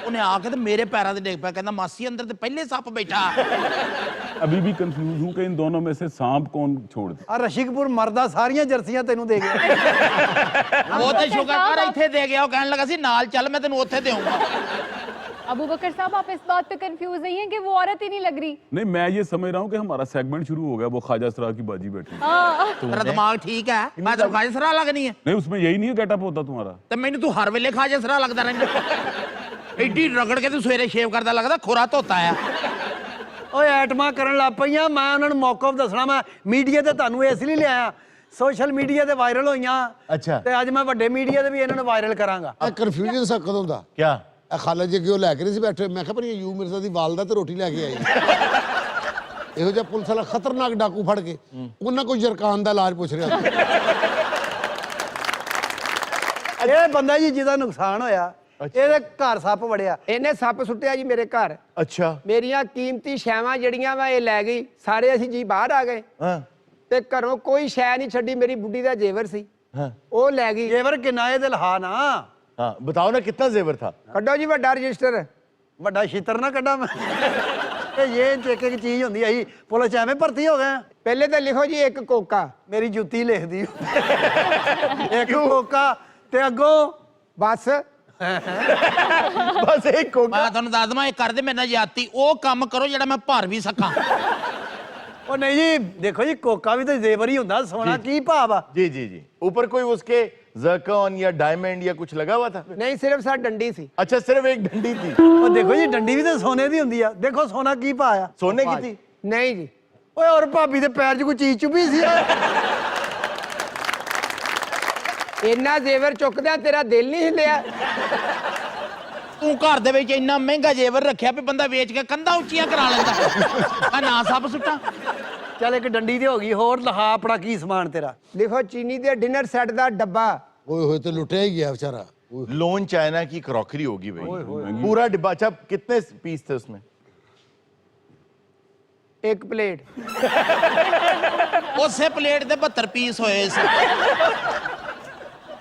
ਉਹਨੇ ਆ ਕੇ ਤੇ ਮੇਰੇ ਪੈਰਾਂ ਤੇ ਡਿੱਗ ਪਿਆ, ਕਹਿੰਦਾ ਮਾਸੀ ਅੰਦਰ ਤੇ ਪਹਿਲੇ ਸੱਪ ਬੈਠਾ। अभी भी कंफ्यूज हूँ कि इन दोनों में से सांप कौन छोड़ दे। ਆ ਰਸ਼ੀਕਪੁਰ ਮਰਦਾ ਸਾਰੀਆਂ ਜਰਸੀਆਂ ਤੈਨੂੰ ਦੇ ਗਿਆ। ਉਹ ਤੇ ਸ਼ੁਕਰ ਕਰ ਇੱਥੇ ਦੇ ਗਿਆ, ਉਹ ਕਹਿਣ ਲੱਗਾ ਸੀ ਨਾਲ ਚੱਲ ਮੈਂ ਤੈਨੂੰ ਉੱਥੇ ਦੇਊਂਗਾ। अबू बकर साहब, आप इस बात पे कंफ्यूज नहीं है कि वो औरत ही नहीं लग रही? नहीं, मैं ये समझ रहा हूँ कि हमारा सेगमेंट शुरू हो गया, वो ख्वाजा सरा की बाजी बैठी। ਤੇਰਾ ਦਿਮਾਗ ਠੀਕ ਹੈ? ਮੈਂ ਤੈਨੂੰ ਖਾਜਾ ਸਰਾ ਲੱਗਣੀ ਹੈ नहीं, उसमें यही नहीं है गेटअप होता तुम्हारा। ਤੇ ਮੈਨੂੰ ਤੂੰ ਹਰ ਵੇਲੇ ਖਾਜਾ ਸਰਾ ਲੱਗਦਾ ਰਹਿੰਦਾ। ਐਡੀ ਰਗੜ ਕੇ ਤੂੰ ਸਵੇਰੇ ਸ਼ੇਵ ਕਰਦਾ ਲੱਗਦਾ ਖੋਰਾ ਧੋਤਾ ਆ। ਓਏ ਐਟਮਾਂ ਕਰਨ ਲੱਗ ਪਈਆਂ, ਮੈਂ ਉਹਨਾਂ ਨੂੰ ਮੌਕਫ ਦੱਸਣਾ। ਮੈਂ ਮੀਡੀਆ ਤੇ ਤੁਹਾਨੂੰ ਇਸ ਲਈ ਲਿਆਇਆ, ਸੋਸ਼ਲ ਮੀਡੀਆ ਤੇ ਵਾਇਰਲ ਹੋਈਆਂ। अच्छा, ਤੇ ਅੱਜ ਮੈਂ ਵੱਡੇ ਮੀਡੀਆ ਤੇ ਵੀ ਇਹਨਾਂ ਨੂੰ ਵਾਇਰਲ ਕਰਾਂਗਾ। ਇਹ ਕਨਫਿਊਜ਼ਨ ਸਾ ਕਦੋਂ ਦਾ क्या? ਇਹ ਖਾਲਾ ਜੀ ਕਿਉਂ ਲੈ ਕੇ ਨਹੀਂ ਸੀ ਬੈਠੇ? ਮੈਂ ਕਿਹਾ ਪਰ ਇਹ ਯੂ ਮਿਰਜ਼ਾ ਦੀ ਵਾਲਦਾ ਤੇ ਰੋਟੀ ਲੈ ਕੇ ਆਈ। ਇਹੋ ਜਿਹਾ ਪੁਲਿਸ ਵਾਲਾ ਖਤਰਨਾਕ ਡਾਕੂ ਫੜ ਕੇ ਉਹਨਾਂ ਕੋਈ ਜਰਕਾਨ ਦਾ ਇਲਾਜ ਪੁੱਛ ਰਿਹਾ ਸੀ। ਇਹ ਬੰਦਾ ਜੀ ਜਿਹਦਾ ਨੁਕਸਾਨ ਹੋਇਆ, ਇਹਦੇ ਘਰ ਸੱਪ ਵੜਿਆ। ਇਹਨੇ ਸੱਪ ਸੁੱਟਿਆ ਜੀ ਮੇਰੇ ਘਰ। अच्छा, ਮੇਰੀਆਂ ਕੀਮਤੀ ਸ਼ੈਵਾਂ ਜਿਹੜੀਆਂ ਵਾ ਇਹ ਲੈ ਗਈ। ਸਾਰੇ ਅਸੀਂ ਜੀ ਬਾਹਰ ਆ ਗਏ हाँ ਤੇ ਘਰੋਂ ਕੋਈ ਸ਼ੈ ਨਹੀਂ ਛੱਡੀ। ਮੇਰੀ ਬੁੱਢੀ ਦਾ ਜੇਵਰ ਸੀ, हाँ ਉਹ ਲੈ ਗਈ। ਜੇਵਰ ਕਿੰਨਾ ਇਹਦੇ ਲਹਾ ਨਾ, हाँ, बताओ ना कितना जेवर था? ਕੱਢੋ ਜੀ ਵੱਡਾ ਰਜਿਸਟਰ। ਵੱਡਾ ਛਿੱਤਰ ਨਾ ਕੱਢਾਂ ਮੈਂ। ਇਹ ਇੱਕ ਇੱਕ ਚੀਜ਼ ਹੁੰਦੀ ਆਈ, ਪੁਲਿਸ 'ਚ ਐਵੇਂ ਭਰਤੀ ਹੋ ਗਏ। ਪਹਿਲੇ ਤਾਂ ਲਿਖੋ ਜੀ ਇੱਕ ਕੋਕਾ। ਮੇਰੀ ਜੁੱਤੀ ਲਿਖਦੀ ਇੱਕ ਕੋਕਾ ਤੇ ਅੱਗੋਂ ਬਸ बस एक को। ਮੈਂ ਤੁਹਾਨੂੰ ਦੱਸ ਦਵਾਂ, ਇਹ ਕਰਦੇ ਮੇਰੇ ਨਾਲ ਜ਼ਿਆਦਤੀ। ਉਹ ਕੰਮ ਕਰੋ ਜਿਹੜਾ ਮੈਂ ਭਰ ਵੀ ਸਕਾਂ। ਉਹ ਨਹੀਂ ਜੀ, ਦੇਖੋ ਜੀ ਕੋਕਾ ਵੀ ਤਾਂ ਜ਼ੇਵਰ ਹੀ ਹੁੰਦਾ, ਸੋਨਾ ਕੀ ਭਾਵ ਆ? जी जी जी। ऊपर कोई उसके जरकन या डायमंड या कुछ लगा हुआ था? ਨਹੀਂ ਸਿਰਫ ਸਾ ਡੰਡੀ ਸੀ। अच्छा, सिर्फ एक डंडी थी। ਉਹ ਦੇਖੋ ਜੀ, ਡੰਡੀ ਵੀ ਤਾਂ ਸੋਨੇ ਦੀ ਹੁੰਦੀ ਆ। ਦੇਖੋ ਸੋਨਾ ਕੀ ਭਾਅ ਆ? सोने की थी? ਨਹੀਂ ਜੀ, ਓਏ ਔਰ ਭਾਬੀ ਦੇ ਪੈਰ 'ਚ ਕੋਈ ਚੀਜ਼ ਚੁੱਭੀ ਸੀ? ਇੰਨਾ ਜ਼ੇਵਰ ਚੁੱਕਦਿਆਂ ਤੇਰਾ ਦਿਲ ਨਹੀਂ ਹਿੱਲਿਆ? ਤੂੰ ਘਰ ਦੇ ਵਿੱਚ ਇੰਨਾ ਮਹਿੰਗਾ ਜੇਵਰ ਰੱਖਿਆ ਵੀ ਬੰਦਾ ਵੇਚ ਕੇ ਕੰਧਾਂ ਉੱਚੀਆਂ ਕਰਾ ਲੈਂਦਾ। ਆ ਨਾ ਸੱਪ ਸੁੱਟਾਂ। ਚੱਲ ਇੱਕ ਡੰਡੀ ਤੇ ਹੋ ਗਈ, ਹੋਰ ਲਹਾ ਆਪਣਾ ਕੀ ਸਮਾਨ ਤੇਰਾ? ਲਿਖੋ ਚੀਨੀ ਦੇ ਡਿਨਰ ਸੈੱਟ ਦਾ ਡੱਬਾ। ਓਏ ਹੋਏ ਤੇ ਲੁੱਟਿਆ ਹੀ ਗਿਆ ਵਿਚਾਰਾ। लोन चाइना की क्रॉकरी होगी भाई, पूरा डिब्बा। अच्छा, कितने पीस थे उसमें? ਇੱਕ ਪਲੇਟ। ਉਸੇ ਪਲੇਟ ਦੇ 72 ਪੀਸ ਹੋਏ ਸੀ।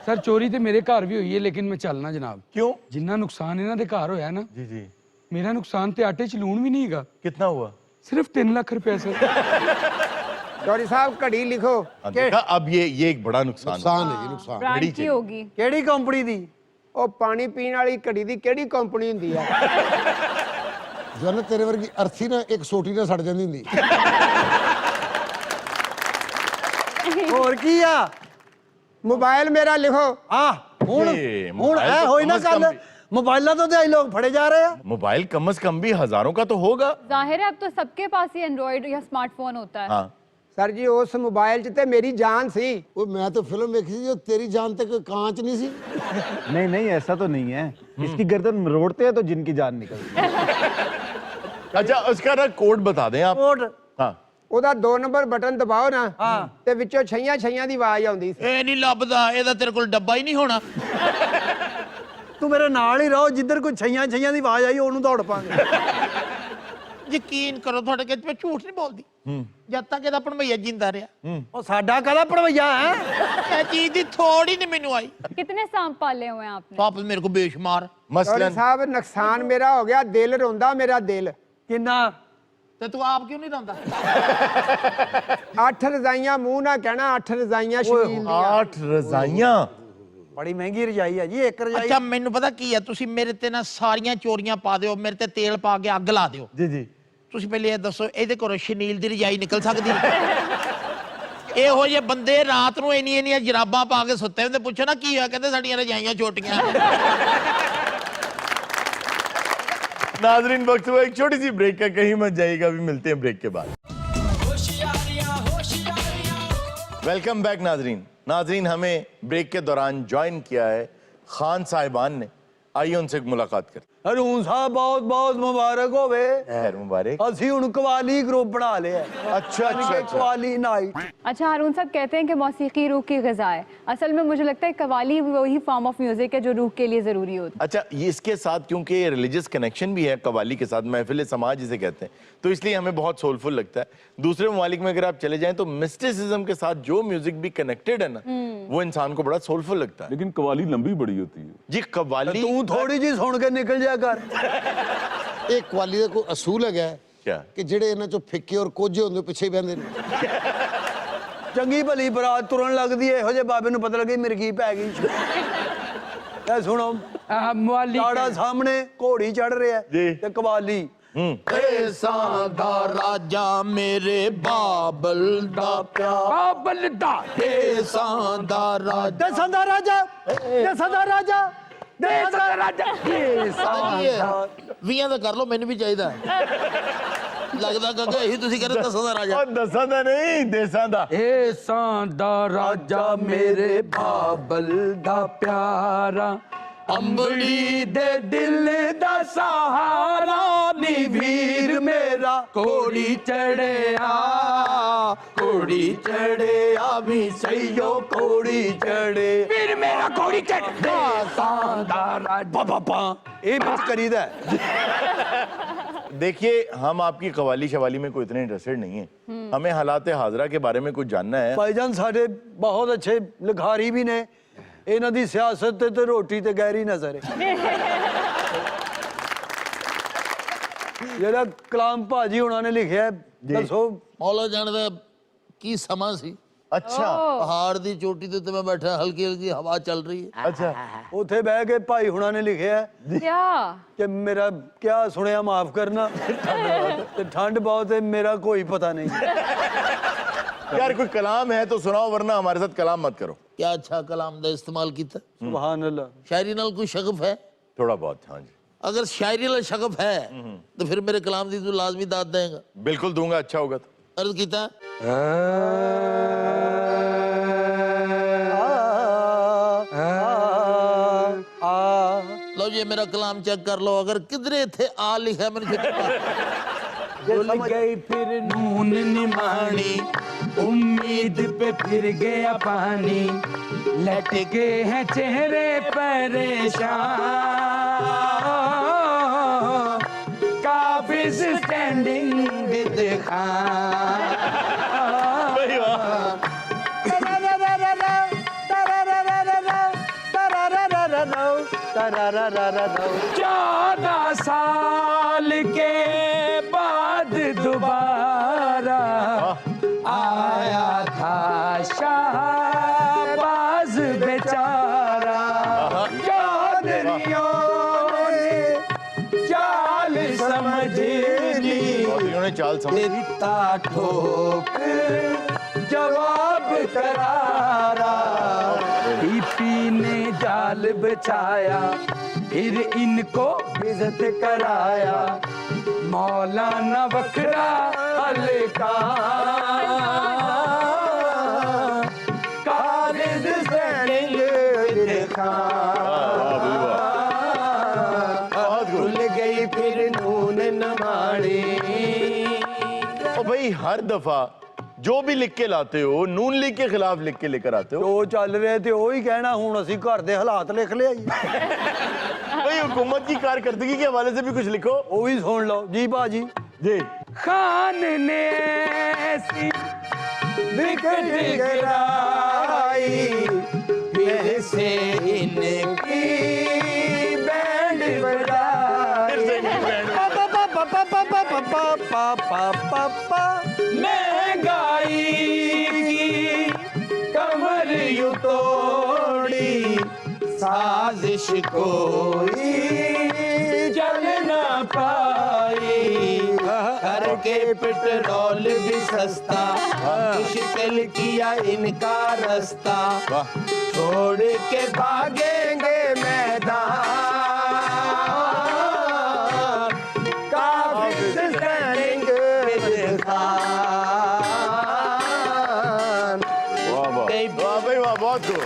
ਸਰ ਚੋਰੀ ਤੇ ਮੇਰੇ ਘਰ ਵੀ ਹੋਈ ਹੈ, ਲੇਕਿਨ ਮੈਂ ਚੱਲਣਾ ਜਨਾਬ। क्यों? ਜਿੰਨਾ ਨੁਕਸਾਨ ਇਹਨਾਂ ਦੇ ਘਰ ਹੋਇਆ ਨਾ, जी जी। ਮੇਰਾ ਨੁਕਸਾਨ ਤੇ ਆਟੇ 'ਚ ਲੂਣ ਵੀ ਨਹੀਂ ਹੈਗਾ। कितना हुआ? ਸਿਰਫ 3 ਲੱਖ ਰੁਪਏ ਸਰ। ਚੌਰੀ ਸਾਹਿਬ ਘੜੀ ਲਿਖੋ। हाँ, देखा, अब ये एक बड़ा नुकसान ਨੁਕਸਾਨ ਹੈ ਜੀ ਨੁਕਸਾਨ। ब्रांड की होगी। ਕਿਹੜੀ ਕੰਪਨੀ ਦੀ? ਉਹ ਪਾਣੀ ਪੀਣ ਵਾਲੀ ਘੜੀ ਦੀ ਕਿਹੜੀ ਕੰਪਨੀ ਹੁੰਦੀ ਆ? ਜਨ ਤੇਰੇ ਵਰਗੀ ਅਰਥੀ ਨਾ ਇੱਕ ਸੋਟੀ ਨਾਲ ਸੜ ਜਾਂਦੀ ਹੁੰਦੀ। ਹੋਰ ਕੀ ਆ? ਮੋਬਾਈਲ ਮੇਰਾ ਲਿਖੋ। ਆ ਹੁਣ ਇਹ ਹੁਣ ਮੋਬਾਈਲ ਇਹ ਤਾਂ ਹੋਈ ਨਾ ਕਮ ਸੇ ਗੱਲ, ਕਮ ਮੋਬਾਈਲਾਂ ਤੋਂ ਤੇ ਆਈ ਲੋਕ ਫੜੇ ਜਾ ਰਹੇ ਆ। मोबाइल कम से कम भी हजारों का तो होगा। जाहिर है अब तो सबके पास ही एंड्रॉइड या स्मार्टफोन होता है। हाँ, ਸਰ ਜੀ ਉਸ ਮੋਬਾਈਲ 'ਚ ਤੇ ਮੇਰੀ ਜਾਨ ਸੀ। ਓਏ ਮੈਂ ਤਾਂ ਫਿਲਮ ਵੇਖੀ ਸੀ ਜੋ ਤੇਰੀ ਜਾਨ ਤੇ ਕੋਈ ਕਾਂਚ ਨਹੀਂ ਸੀ। नहीं नहीं, ऐसा तो नहीं है। इसकी गर्दन मरोड़ते हैं तो जिनकी जान निकलती है। अच्छा, उसका ना कोड बता दें आप। ਕੋਟ हाँ, ਉਹਦਾ 2 ਨੰਬਰ ਬਟਨ ਦਬਾਓ ਨਾ, ਤੇ ਵਿੱਚੋਂ ਛਈਆਂ ਛਈਆਂ ਦੀ ਆਵਾਜ਼ ਆਉਂਦੀ ਸੀ। ਇਹ ਨਹੀਂ ਲੱਭਦਾ, ਇਹਦਾ ਤੇਰੇ ਕੋਲ ਡੱਬਾ ਹੀ ਨਹੀਂ ਹੋਣਾ। ਤੂੰ ਮੇਰੇ ਨਾਲ ਹੀ ਰਹੋ, ਜਿੱਧਰ ਕੋਈ ਛਈਆਂ ਛਈਆਂ ਦੀ ਆਵਾਜ਼ ਆਈ ਉਹਨੂੰ ਦੌੜ ਪਾਂਗੇ। ਯਕੀਨ ਕਰੋ ਤੁਹਾਡੇ ਕੇ ਮੈਂ ਝੂਠ ਨਹੀਂ ਬੋਲਦੀ ਜਦ ਤੱਕ ਇਹਦਾ ਭਣਵਈਆ ਜਿੰਦਾ ਰਿਹਾ ਉਹ ਸਾਡਾ ਕਾਹਦਾ ਭਣਵਈਆ ਹੈ ਇਹ ਚੀਜ਼ ਦੀ ਥੋੜ ਹੀ ਨਹੀਂ ਮੈਨੂੰ ਆਈ कितने सांप पाले हुए हैं आपने? ਵਾਪਸ ਮੇਰੇ ਕੋ ਬੇਸ਼ੁਮਾਰ ਚੌਧਰੀ मसलन ਸਾਹਿਬ ਨੁਕਸਾਨ ਮੇਰਾ ਹੋ ਗਿਆ ਦਿਲ ਰੋਂਦਾ ਮੇਰਾ ਦਿਲ ਕਿੰਨਾ ਤੇ ਤੂੰ ਆਪ ਕਿਉਂ ਨਹੀਂ ਰੋਂਦਾ 8 ਰਜ਼ਾਈਆਂ ਮੂੰਹ ਨਾ ਕਹਿਣਾ 8 ਰਜ਼ਾਈਆਂ ਸ਼ਨੀਲ ਦੀਆਂ 8 रजाइयां ਬੜੀ ਮਹਿੰਗੀ ਰਜਾਈ ਹੈ ਜੀ ਇੱਕ ਰਜਾਈ ਅੱਛਾ ਮੈਨੂੰ ਪਤਾ ਕੀ ਹੈ ਤੁਸੀਂ ਮੇਰੇ ਤੇ ਨਾ ਸਾਰੀਆਂ ਚੋਰੀਆਂ ਪਾ ਦਿਓ ਮੇਰੇ ਤੇ ਤੇਲ ਪਾ ਕੇ ਅੱਗ ਲਾ ਦਿਓ जी जी ਤੁਸੀਂ ਪਹਿਲੇ ਇਹ ਦੱਸੋ ਇਹਦੇ ਕੋਲੋਂ ਸ਼ਨੀਲ ਦੀ ਰਜਾਈ ਨਿਕਲ ਸਕਦੀ ਇਹੋ ਜਿਹੇ ਬੰਦੇ ਰਾਤ ਨੂੰ ਇੰਨੀਆਂ ਜਰਾਬਾਂ ਪਾ ਕੇ ਸੁੱਤੇ ਹੁੰਦੇ ਪੁੱਛੋ ਨਾ ਕੀ ਹੋਇਆ ਕਹਿੰਦੇ ਸਾਡੀਆਂ ਰਜਾਈਆਂ ਛੋਟੀਆਂ नाजरीन वक्त हुआ एक छोटी सी ब्रेक का, कहीं मत जाइएगा, अभी मिलते हैं ब्रेक के बाद। वेलकम बैक नाजरीन। नाजरीन हमें ब्रेक के दौरान ज्वाइन किया है खान साहिबान ने, आइए उनसे मुलाकात करते हैं। ਹਰੂਨ ਸਾਹਿਬ ਬਹੁਤ ਬਹੁਤ ਮੁਬਾਰਕ ਹੋਵੇ खैर मुबारक। ਅਸੀਂ ਹੁਣ ਕਵਾਲੀ ग्रुप बना लिया अच्छा अच्छा कवाली नाइट अच्छा हारून साहब कहते हैं कि मौसीकी रूह की ग़िज़ा है। असल में मुझे लगता है कवाली वही फॉर्म ऑफ म्यूजिक है जो रूह के लिए ज़रूरी होती है। अच्छा, ये इसके साथ क्योंकि रिलीजियस कनेक्शन भी है कवाली के साथ, महफिल समाज जिसे कहते हैं, तो इसलिए हमें बहुत सोलफुल लगता है। दूसरे ममालिक में अगर आप चले जाएं तो मिस्टिसिज्म के साथ जो म्यूजिक भी कनेक्टेड है ना, वो इंसान को बड़ा सोलफुल लगता है। लेकिन कवाली लंबी बड़ी होती है जी कवाली तू थोड़ी जी सुन के निकल जा कर ਇਹ ਕਵਾਲੀ ਦਾ ਕੋਈ ਅਸੂਲ ਹੈਗਾ ਹੈ क्या ਕਿ ਜਿਹੜੇ ਇਹਨਾਂ ਚੋਂ ਫਿੱਕੇ ਔਰ ਕੋਝੇ ਹੁੰਦੇ ਉਹ ਪਿੱਛੇ ਹੀ ਬਹਿੰਦੇ ਨੇ ਚੰਗੀ ਭਲੀ ਬਰਾਤ ਤੁਰਨ ਲੱਗਦੀ ਹੈ ਇਹੋ ਜਿਹੇ ਬਾਬੇ ਨੂੰ ਪਤਾ ਲੱਗੇ ਮਿਰਗੀ ਪੈ ਗਈ ਇਹ ਸੁਣੋ ਮੁਆਲੀ ਲਾੜਾ ਸਾਹਮਣੇ ਘੋੜੀ ਚੜ ਰਿਹਾ ਜੀ। ਤੇ ਕਵਾਲੀ ਦੇਸਾਂ ਦਾ ਰਾਜਾ ਮੇਰੇ ਬਾਬਲ ਦਾ ਪਿਆਰ ਬਾਬਲ ਦਾ ਦੇਸਾਂ ਦਾ ਰਾਜਾ ਦੇਸਾਂ ਦਾ ਰਾਜਾ ਦੇਸਾਂ ਦਾ ਰਾਜਾ ਦੇਸਾਂ ਦਾ ਰਾਜਾ ਵੀਆਂ ਦਾ ਕਰ ਲਓ ਮੈਨੂੰ ਵੀ ਚਾਹੀਦਾ ਲੱਗਦਾ ਕਿ ਇਹੀ ਤੁਸੀਂ ਕਹਿੰਦੇ ਦਸਾਂ ਦਾ ਰਾਜਾ और दसा दा नहीं देसा दा। ਦੇਸਾਂ ਦਾ ਰਾਜਾ ਮੇਰੇ ਬਾਬਲ ਦਾ ਪਿਆਰਾ ਅੰਬੜੀ ਦੇ ਦਿਲ ਦਾ ਸਹਾਰਾ ਨੀ ਵੀਰ ਮੇਰਾ ਕੋੜੀ ਚੜਿਆ ਵੀ ਸਈਓ ਕੋੜੀ ਚੜੇ ਵੀਰ ਮੇਰਾ ਕੋੜੀ ਚੜ ਦੇਸਾਂ ਦਾ ਰਾਜਾ ਬਾਬਾ ਇਹ ਬਸ ਕਰੀਦਾ ਹੈ। देखिए हम आपकी कवाली शवाली में कोई इतने इंटरेस्टेड नहीं है, हमें हालात हाजरा के बारे में कुछ जानना है। ਭਾਈਜਾਨ ਸਾਡੇ ਬਹੁਤ ਅੱਛੇ ਲਿਖਾਰੀ ਵੀ ਨੇ ਇਹਨਾਂ ਦੀ ਸਿਆਸਤ ਤੇ ਰੋਟੀ ਤੇ ਗਹਿਰੀ ਨਜ਼ਰ ਹੈ ਜਿਹੜਾ ਕਲਾਮ ਭਾਜੀ ਉਹਨਾਂ ਨੇ ਲਿਖਿਆ ਹੈ, ਦੱਸੋ ਮੌਲਾ ਜਾਣਦਾ ਕੀ ਸਮਾਂ ਸੀ अच्छा ਪਹਾੜ ਦੀ ਚੋਟੀ ਤੇ ਮੈਂ ਬੈਠਾ ਹਲਕੀ ਹਲਕੀ ਹਵਾ ਚੱਲ ਰਹੀ ਹੈ अच्छा ਉੱਥੇ ਬਹਿ ਕੇ ਭਾਈ ਹੁਣਾਂ ਨੇ ਲਿਖਿਆ ਹੈ क्या ਕਿ ਮੇਰਾ ਕਿਆ ਸੁਣਿਆ ਮਾਫ ਕਰਨਾ ਤੇ ਠੰਡ ਬਹੁਤ ਹੈ ਮੇਰਾ ਕੋਈ ਪਤਾ ਨਹੀਂ यार कोई कलाम है तो सुनाओ, वरना हमारे साथ कलाम मत करो। क्या अच्छा कलाम ਦਾ ਇਸਤੇਮਾਲ ਕੀਤਾ ਸੁਭਾਨ ਅੱਲਾ शायरी नाल कोई शगफ है थोड़ा बहुत हाँ जी अगर शायरी नाल शगफ है तो फिर मेरे कलाम दी तू लाजमी दाद देगा बिल्कुल दूंगा, अच्छा होगा तो। अर्ज कीता लो जी मेरा कलाम चेक कर लो अगर किधरे थे आ लिखा है मैंने भूल गई फिर नून निमानी उम्मीद पे फिर गया पानी लटके हैं चेहरे परेशान काबिज स्टैंडिंग विद खान चौदह साल के बाद दोबारा आया था शाहबाज बेचारा चौधरियों ने चाल समझ ली चौधरियों ने चाल समझ देता ठोक जवाब करारा पीपी ने जाल बचाया फिर इनको इज्जत कराया मौलाना बकरा हल्का कालिद स्टैंडिंग देखा भूल गई फिर नून नमाड़ी ओ भाई हर दफा जो भी लिख के लाते हो नून लीग के खिलाफ लिख के लेकर आते हो। ਉਹ ਚੱਲ ਰਿਹਾ ਤੇ ਉਹ ਹੀ ਕਹਿਣਾ ਹੁਣ ਅਸੀਂ ਘਰ ਦੇ ਹਾਲਾਤ ਲਿਖ ਲਿਆ ਜੀ भाई हुकूमत की कारकर्दगी के हवाले से भी कुछ लिखो। ਉਹ ਵੀ ਸੁਣ ਲਓ ਜੀ ਬਾਜੀ जी खान ने ऐसी विकेट गिराई फिर से इनकी बैंड बजाई महंगाई की कमर यूं तोड़ी साजिश कोई चल ना पाई करके पेट्रोल भी सस्ता मुश्किल किया इनका रास्ता छोड़ के भागेंगे मैदान काबिज करेंगे खान। वाह वाह वाह भाई वाह, बहुत खूब।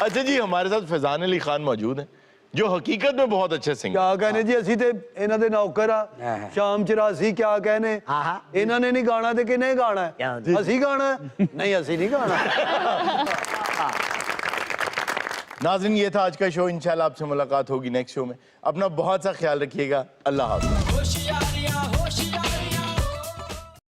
अच्छा जी, हमारे साथ फैजान अली खान मौजूद हैं जो हकीकत में बहुत अच्छे सिंगर। क्या कहने जी, ਅਸੀਂ ਤੇ ਇਹਨਾਂ ਦੇ ਨੌਕਰ ਆ ਸ਼ਾਮ 84 क्या कहने ਇਹਨਾਂ ਨੇ ਨਹੀਂ ਗਾਣਾ ਤੇ ਕਿਹਨੇ ਗਾਣਾ ਹੈ? ਅਸੀਂ ਗਾਣਾ ਹੈ? ਨਹੀਂ ਅਸੀਂ ਨਹੀਂ ਗਾਣਾ। नाज़रीन, ये था आज का शो। इंशाल्लाह आपसे मुलाकात होगी नेक्स्ट शो में। अपना बहुत सा ख्याल रखिएगा। अल्लाह हाफ़िज़।